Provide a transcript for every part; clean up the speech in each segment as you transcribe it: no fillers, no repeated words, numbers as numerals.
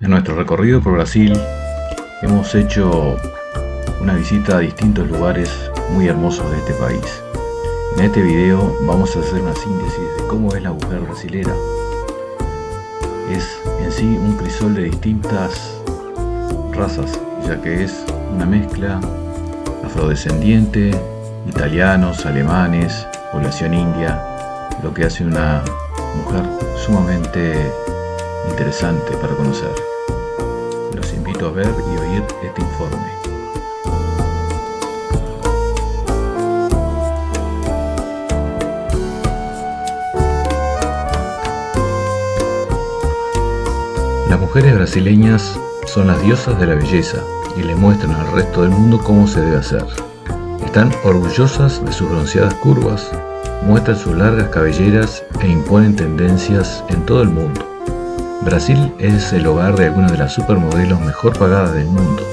En nuestro recorrido por Brasil hemos hecho una visita a distintos lugares muy hermosos de este país. En este video vamos a hacer una síntesis de cómo es la mujer brasilera. Es en sí un crisol de distintas razas, ya que es una mezcla afrodescendiente, italianos, alemanes, población india, lo que hace una mujer sumamente interesante para conocer. Los invito a ver y oír este informe. Las mujeres brasileñas son las diosas de la belleza y le muestran al resto del mundo cómo se debe hacer. Están orgullosas de sus bronceadas curvas, muestran sus largas cabelleras e imponen tendencias en todo el mundo. Brasil es el hogar de algunas de las supermodelos mejor pagadas del mundo.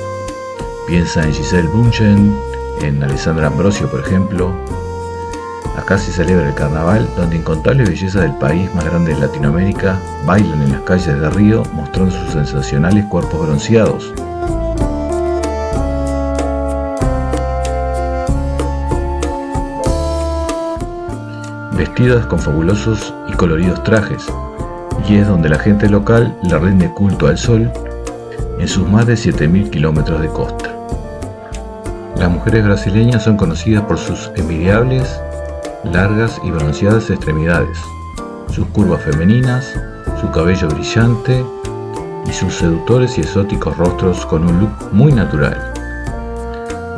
Piensa en Gisele Bündchen, en Alessandra Ambrosio, por ejemplo. Acá se celebra el carnaval, donde incontables bellezas del país más grande de Latinoamérica bailan en las calles de Río, mostrando sus sensacionales cuerpos bronceados. Vestidas con fabulosos y coloridos trajes, y es donde la gente local le rinde culto al sol en sus más de 7.000 kilómetros de costa. Las mujeres brasileñas son conocidas por sus envidiables, largas y bronceadas extremidades, sus curvas femeninas, su cabello brillante y sus seductores y exóticos rostros con un look muy natural.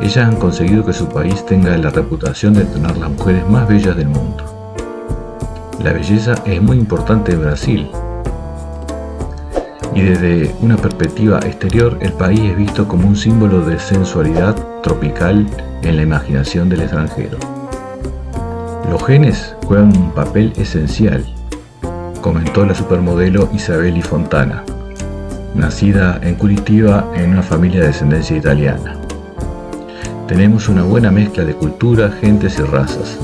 Ellas han conseguido que su país tenga la reputación de tener las mujeres más bellas del mundo. La belleza es muy importante en Brasil, y desde una perspectiva exterior el país es visto como un símbolo de sensualidad tropical en la imaginación del extranjero. Los genes juegan un papel esencial, comentó la supermodelo Isabelle Fontana, nacida en Curitiba en una familia de descendencia italiana. Tenemos una buena mezcla de culturas, gentes y razas.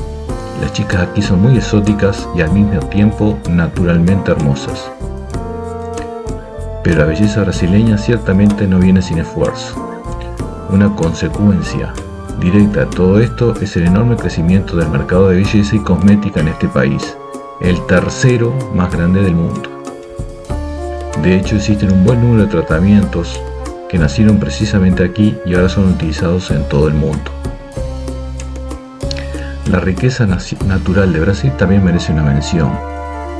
Las chicas aquí son muy exóticas y al mismo tiempo naturalmente hermosas. Pero la belleza brasileña ciertamente no viene sin esfuerzo. Una consecuencia directa de todo esto es el enorme crecimiento del mercado de belleza y cosmética en este país, el tercero más grande del mundo. De hecho, existen un buen número de tratamientos que nacieron precisamente aquí y ahora son utilizados en todo el mundo. La riqueza natural de Brasil también merece una mención.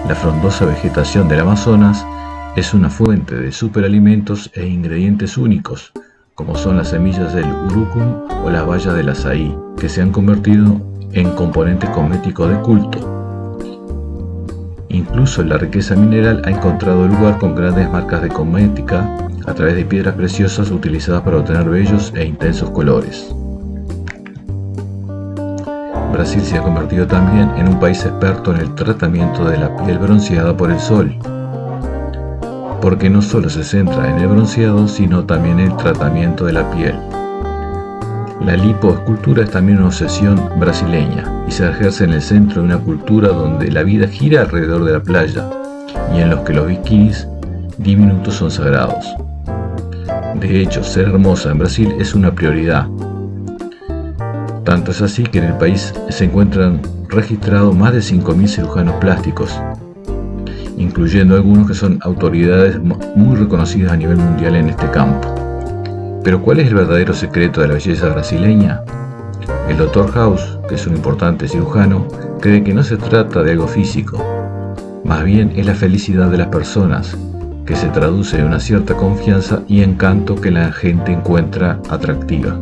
La frondosa vegetación del Amazonas es una fuente de superalimentos e ingredientes únicos, como son las semillas del urucum o las bayas del azaí, que se han convertido en componentes cosméticos de culto. Incluso la riqueza mineral ha encontrado lugar con grandes marcas de cosmética a través de piedras preciosas utilizadas para obtener bellos e intensos colores. Brasil se ha convertido también en un país experto en el tratamiento de la piel bronceada por el sol, porque no solo se centra en el bronceado, sino también en el tratamiento de la piel. La lipoescultura es también una obsesión brasileña y se ejerce en el centro de una cultura donde la vida gira alrededor de la playa y en los que los bikinis diminutos son sagrados. De hecho, ser hermosa en Brasil es una prioridad. Tanto es así que en el país se encuentran registrados más de 5.000 cirujanos plásticos, incluyendo algunos que son autoridades muy reconocidas a nivel mundial en este campo. Pero ¿cuál es el verdadero secreto de la belleza brasileña? El Dr. House, que es un importante cirujano, cree que no se trata de algo físico, más bien es la felicidad de las personas, que se traduce en una cierta confianza y encanto que la gente encuentra atractiva.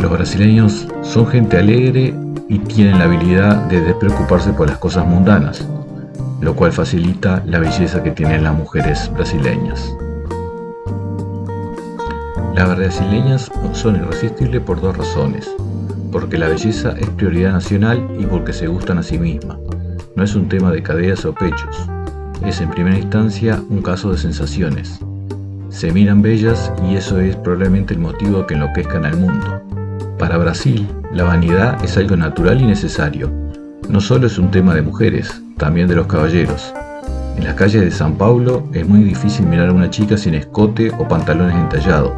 Los brasileños son gente alegre y tienen la habilidad de despreocuparse por las cosas mundanas, lo cual facilita la belleza que tienen las mujeres brasileñas. Las brasileñas son irresistibles por dos razones: porque la belleza es prioridad nacional y porque se gustan a sí mismas. No es un tema de caderas o pechos, es en primera instancia un caso de sensaciones. Se miran bellas y eso es probablemente el motivo que enloquezcan al mundo. Para Brasil, la vanidad es algo natural y necesario. No solo es un tema de mujeres, también de los caballeros. En las calles de San Paulo es muy difícil mirar a una chica sin escote o pantalones entallados,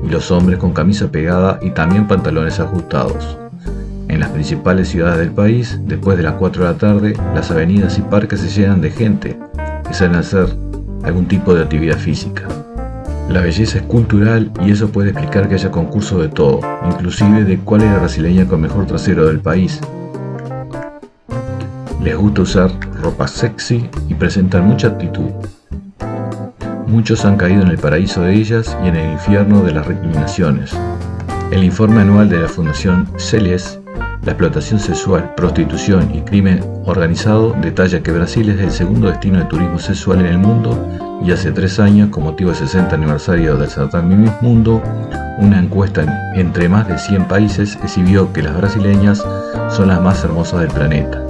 y los hombres con camisa pegada y también pantalones ajustados. En las principales ciudades del país, después de las 4 de la tarde, las avenidas y parques se llenan de gente que salen a hacer algún tipo de actividad física. La belleza es cultural y eso puede explicar que haya concursos de todo, inclusive de cuál es la brasileña con mejor trasero del país. Les gusta usar ropa sexy y presentar mucha actitud. Muchos han caído en el paraíso de ellas y en el infierno de las recriminaciones. El informe anual de la Fundación Celies, la explotación sexual, prostitución y crimen organizado, detalla que Brasil es el segundo destino de turismo sexual en el mundo y hace 3 años, con motivo del 60 aniversario del certamen Miss Mundo, una encuesta entre más de 100 países exhibió que las brasileñas son las más hermosas del planeta.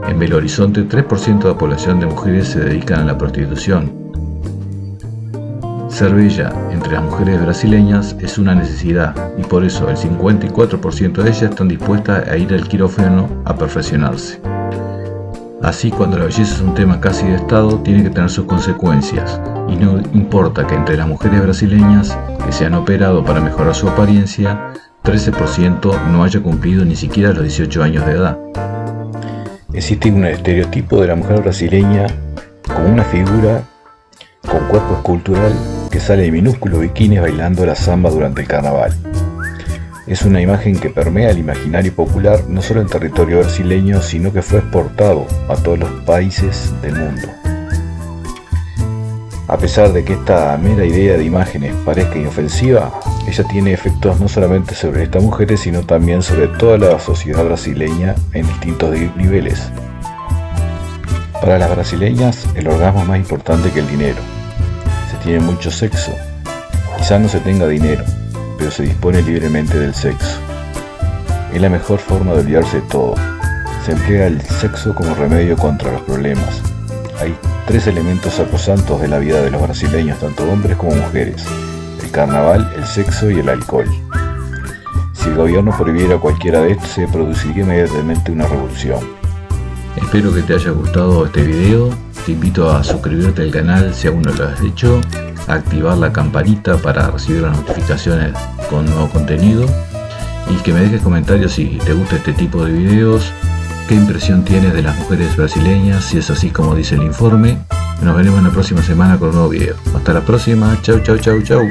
En Belo Horizonte, 3% de la población de mujeres se dedican a la prostitución. Ser bella entre las mujeres brasileñas es una necesidad y por eso el 54% de ellas están dispuestas a ir al quirófano a perfeccionarse. Así, cuando la belleza es un tema casi de Estado, tiene que tener sus consecuencias y no importa que entre las mujeres brasileñas que se han operado para mejorar su apariencia, 13% no haya cumplido ni siquiera los 18 años de edad. Existe un estereotipo de la mujer brasileña como una figura con cuerpo escultural que sale de minúsculos bikinis bailando la samba durante el carnaval. Es una imagen que permea el imaginario popular no solo en territorio brasileño, sino que fue exportado a todos los países del mundo. A pesar de que esta mera idea de imágenes parezca inofensiva, ella tiene efectos no solamente sobre estas mujeres, sino también sobre toda la sociedad brasileña en distintos niveles. Para las brasileñas, el orgasmo es más importante que el dinero. Se tiene mucho sexo. Quizá no se tenga dinero, pero se dispone libremente del sexo. Es la mejor forma de olvidarse de todo. Se emplea el sexo como remedio contra los problemas. Hay 3 elementos sacrosantos de la vida de los brasileños, tanto hombres como mujeres: el carnaval, el sexo y el alcohol. Si el gobierno prohibiera cualquiera de estos, se produciría inmediatamente una revolución. Espero que te haya gustado este video. Te invito a suscribirte al canal si aún no lo has hecho, a activar la campanita para recibir las notificaciones con nuevo contenido y que me dejes comentarios si te gusta este tipo de videos, qué impresión tienes de las mujeres brasileñas, si es así como dice el informe. Nos veremos la próxima semana con un nuevo video. Hasta la próxima, chau chau chau chau.